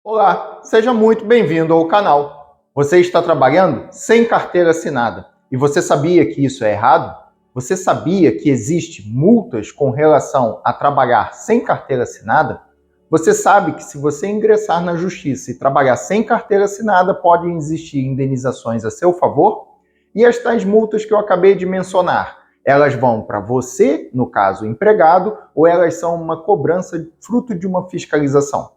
Olá, seja muito bem-vindo ao canal. Você está trabalhando sem carteira assinada e você sabia que isso é errado? Você sabia que existe multas com relação a trabalhar sem carteira assinada? Você sabe que se você ingressar na justiça e trabalhar sem carteira assinada, podem existir indenizações a seu favor? E as tais multas que eu acabei de mencionar, elas vão para você, no caso empregado, ou elas são uma cobrança fruto de uma fiscalização?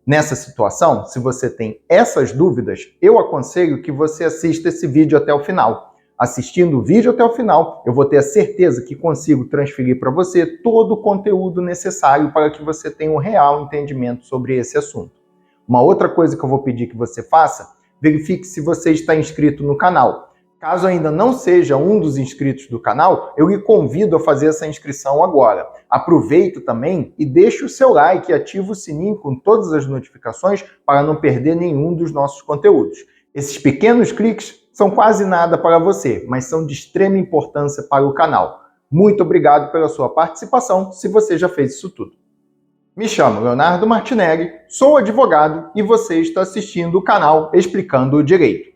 Nessa situação, se você tem essas dúvidas, eu aconselho que você assista esse vídeo até o final. Assistindo o vídeo até o final, eu vou ter a certeza que consigo transferir para você todo o conteúdo necessário para que você tenha um real entendimento sobre esse assunto. Uma outra coisa que eu vou pedir que você faça, verifique se você está inscrito no canal. Caso ainda não seja um dos inscritos do canal, eu lhe convido a fazer essa inscrição agora. Aproveita também e deixe o seu like e ative o sininho com todas as notificações para não perder nenhum dos nossos conteúdos. Esses pequenos cliques são quase nada para você, mas são de extrema importância para o canal. Muito obrigado pela sua participação, se você já fez isso tudo. Me chamo Leonardo Martinelli, sou advogado e você está assistindo o canal Explicando o Direito.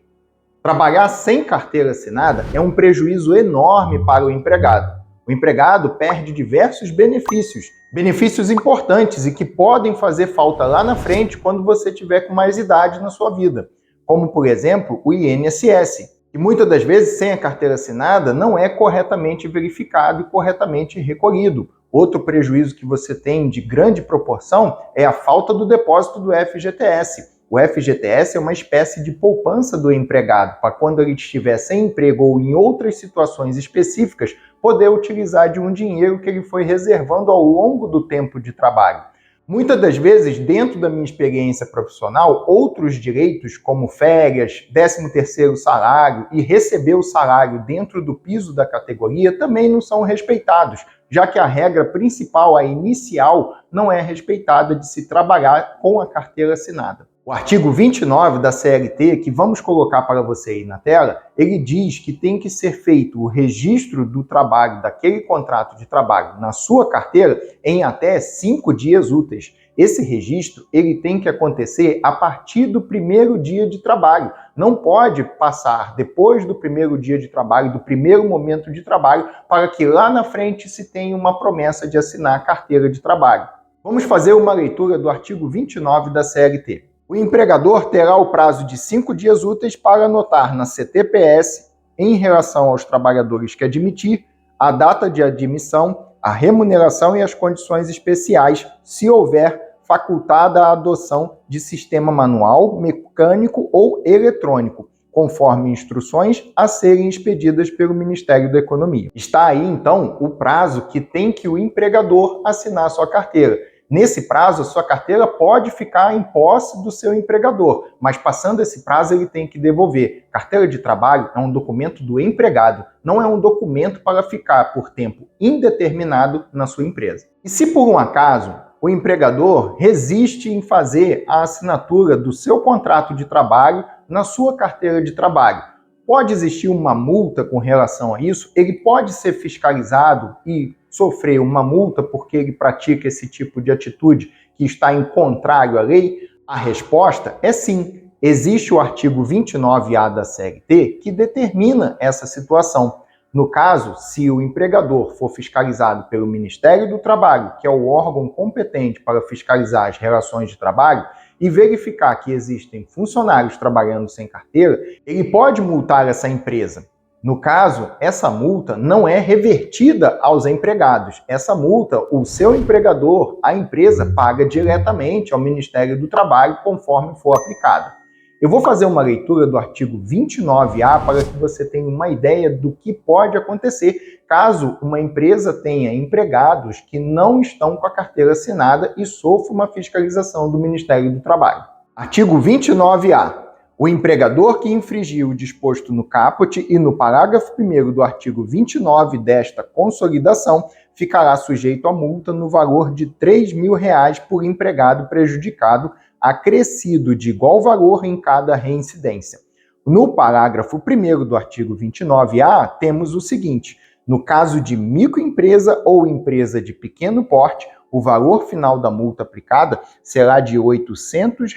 Trabalhar sem carteira assinada é um prejuízo enorme para o empregado. O empregado perde diversos benefícios importantes e que podem fazer falta lá na frente quando você tiver com mais idade na sua vida, como, por exemplo, o INSS, que muitas das vezes, sem a carteira assinada, não é corretamente verificado e corretamente recolhido. Outro prejuízo que você tem de grande proporção é a falta do depósito do FGTS. O FGTS é uma espécie de poupança do empregado, para quando ele estiver sem emprego ou em outras situações específicas, poder utilizar de um dinheiro que ele foi reservando ao longo do tempo de trabalho. Muitas das vezes, dentro da minha experiência profissional, outros direitos, como férias, 13º salário e receber o salário dentro do piso da categoria, também não são respeitados, já que a regra principal, a inicial, não é respeitada de se trabalhar com a carteira assinada. O artigo 29 da CLT, que vamos colocar para você aí na tela, ele diz que tem que ser feito o registro do trabalho, daquele contrato de trabalho, na sua carteira em até 5 dias úteis. Esse registro ele tem que acontecer a partir do primeiro dia de trabalho. Não pode passar depois do primeiro dia de trabalho, do primeiro momento de trabalho, para que lá na frente se tenha uma promessa de assinar a carteira de trabalho. Vamos fazer uma leitura do artigo 29 da CLT. O empregador terá o prazo de 5 dias úteis para anotar na CTPS, em relação aos trabalhadores que admitir, a data de admissão, a remuneração e as condições especiais, se houver facultada a adoção de sistema manual, mecânico ou eletrônico, conforme instruções a serem expedidas pelo Ministério da Economia. Está aí, então, o prazo que tem que o empregador assinar sua carteira. Nesse prazo, a sua carteira pode ficar em posse do seu empregador, mas passando esse prazo ele tem que devolver. Carteira de trabalho é um documento do empregado, não é um documento para ficar por tempo indeterminado na sua empresa. E se por um acaso o empregador resiste em fazer a assinatura do seu contrato de trabalho na sua carteira de trabalho, pode existir uma multa com relação a isso? Ele pode ser fiscalizado e sofrer uma multa porque ele pratica esse tipo de atitude que está em contrário à lei? A resposta é sim. Existe o artigo 29A da CLT que determina essa situação. No caso, se o empregador for fiscalizado pelo Ministério do Trabalho, que é o órgão competente para fiscalizar as relações de trabalho, e verificar que existem funcionários trabalhando sem carteira, ele pode multar essa empresa. No caso, essa multa não é revertida aos empregados. Essa multa, o seu empregador, a empresa, paga diretamente ao Ministério do Trabalho conforme for aplicada. Eu vou fazer uma leitura do artigo 29A para que você tenha uma ideia do que pode acontecer caso uma empresa tenha empregados que não estão com a carteira assinada e sofra uma fiscalização do Ministério do Trabalho. Artigo 29A. O empregador que infringir o disposto no caput e no parágrafo 1º do artigo 29 desta consolidação ficará sujeito a multa no valor de R$ 3.000 por empregado prejudicado, acrescido de igual valor em cada reincidência. No parágrafo 1º do artigo 29A, temos o seguinte: no caso de microempresa ou empresa de pequeno porte, o valor final da multa aplicada será de R$ 800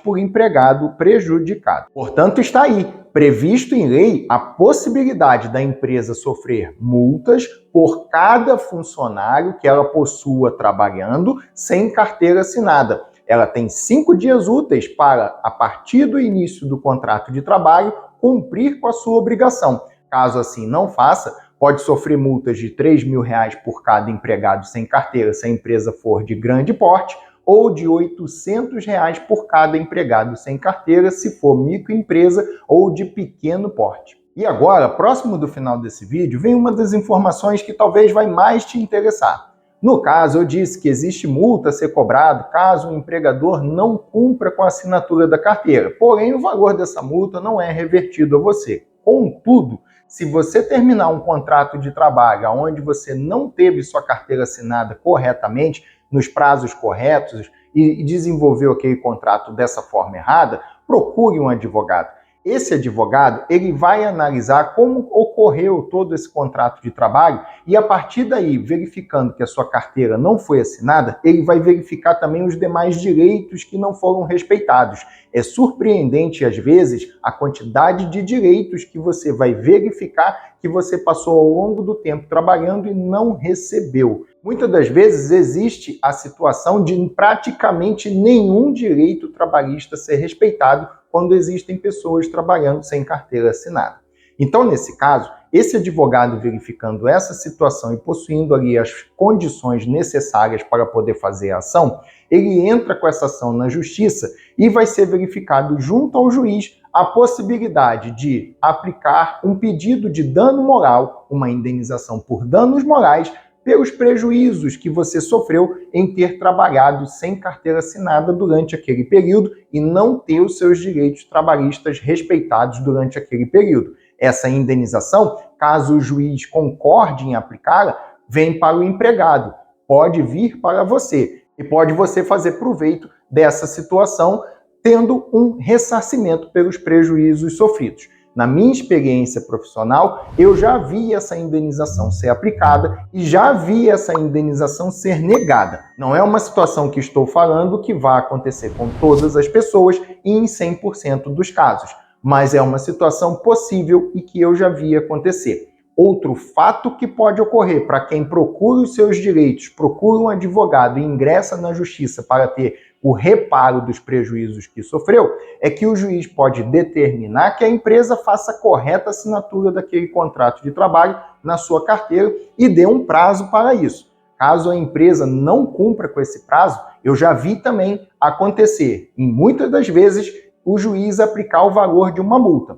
por empregado prejudicado. Portanto, está aí, previsto em lei a possibilidade da empresa sofrer multas por cada funcionário que ela possua trabalhando sem carteira assinada. Ela tem 5 dias úteis para, a partir do início do contrato de trabalho, cumprir com a sua obrigação. Caso assim não faça, pode sofrer multas de R$ 3.000 por cada empregado sem carteira, se a empresa for de grande porte, ou de R$ 800 por cada empregado sem carteira, se for microempresa ou de pequeno porte. E agora, próximo do final desse vídeo, vem uma das informações que talvez vai mais te interessar. No caso, eu disse que existe multa a ser cobrada caso o empregador não cumpra com a assinatura da carteira, porém o valor dessa multa não é revertido a você. Contudo, se você terminar um contrato de trabalho onde você não teve sua carteira assinada corretamente, nos prazos corretos, e desenvolveu aquele contrato dessa forma errada, procure um advogado. Esse advogado, ele vai analisar como ocorreu todo esse contrato de trabalho e, a partir daí, verificando que a sua carteira não foi assinada, ele vai verificar também os demais direitos que não foram respeitados. É surpreendente, às vezes, a quantidade de direitos que você vai verificar que você passou ao longo do tempo trabalhando e não recebeu. Muitas das vezes existe a situação de praticamente nenhum direito trabalhista ser respeitado quando existem pessoas trabalhando sem carteira assinada. Então, nesse caso, esse advogado verificando essa situação e possuindo ali as condições necessárias para poder fazer a ação, ele entra com essa ação na justiça e vai ser verificado junto ao juiz a possibilidade de aplicar um pedido de dano moral, uma indenização por danos morais, pelos prejuízos que você sofreu em ter trabalhado sem carteira assinada durante aquele período e não ter os seus direitos trabalhistas respeitados durante aquele período. Essa indenização, caso o juiz concorde em aplicá-la, vem para o empregado, pode vir para você e pode você fazer proveito dessa situação, tendo um ressarcimento pelos prejuízos sofridos. Na minha experiência profissional, eu já vi essa indenização ser aplicada e já vi essa indenização ser negada. Não é uma situação que estou falando que vai acontecer com todas as pessoas e em 100% dos casos, mas é uma situação possível e que eu já vi acontecer. Outro fato que pode ocorrer para quem procura os seus direitos, procura um advogado e ingressa na justiça para ter o reparo dos prejuízos que sofreu, é que o juiz pode determinar que a empresa faça a correta assinatura daquele contrato de trabalho na sua carteira e dê um prazo para isso. Caso a empresa não cumpra com esse prazo, eu já vi também acontecer, em muitas das vezes, o juiz aplicar o valor de uma multa.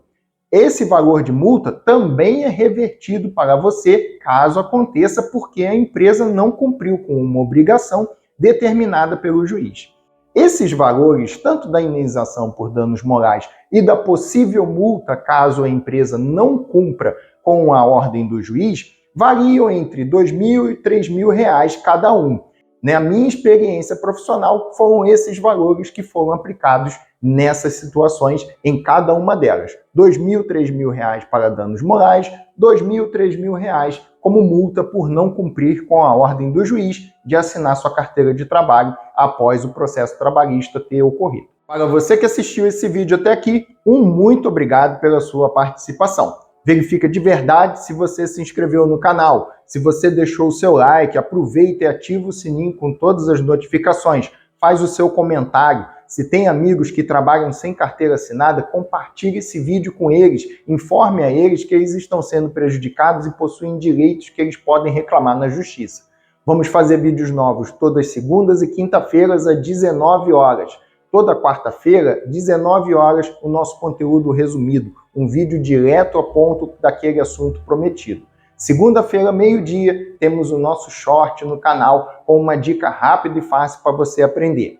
Esse valor de multa também é revertido para você, caso aconteça, porque a empresa não cumpriu com uma obrigação determinada pelo juiz. Esses valores, tanto da indenização por danos morais e da possível multa caso a empresa não cumpra com a ordem do juiz, variam entre R$ 2.000 e R$ 3.000 cada um. Na minha experiência profissional, foram esses valores que foram aplicados nessas situações, em cada uma delas. R$ 2.000, R$ 3.000 para danos morais, R$ 2.000, R$ 3.000 como multa por não cumprir com a ordem do juiz de assinar sua carteira de trabalho após o processo trabalhista ter ocorrido. Para você que assistiu esse vídeo até aqui, um muito obrigado pela sua participação. Verifica de verdade se você se inscreveu no canal, se você deixou o seu like, aproveita e ativa o sininho com todas as notificações, faz o seu comentário. Se tem amigos que trabalham sem carteira assinada, compartilhe esse vídeo com eles, informe a eles que eles estão sendo prejudicados e possuem direitos que eles podem reclamar na justiça. Vamos fazer vídeos novos todas segundas e quinta-feiras às 19 horas. Toda quarta-feira, 19 horas, o nosso conteúdo resumido, um vídeo direto ao ponto daquele assunto prometido. Segunda-feira, meio-dia, temos o nosso short no canal com uma dica rápida e fácil para você aprender.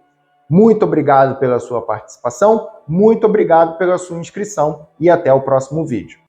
Muito obrigado pela sua participação, muito obrigado pela sua inscrição e até o próximo vídeo.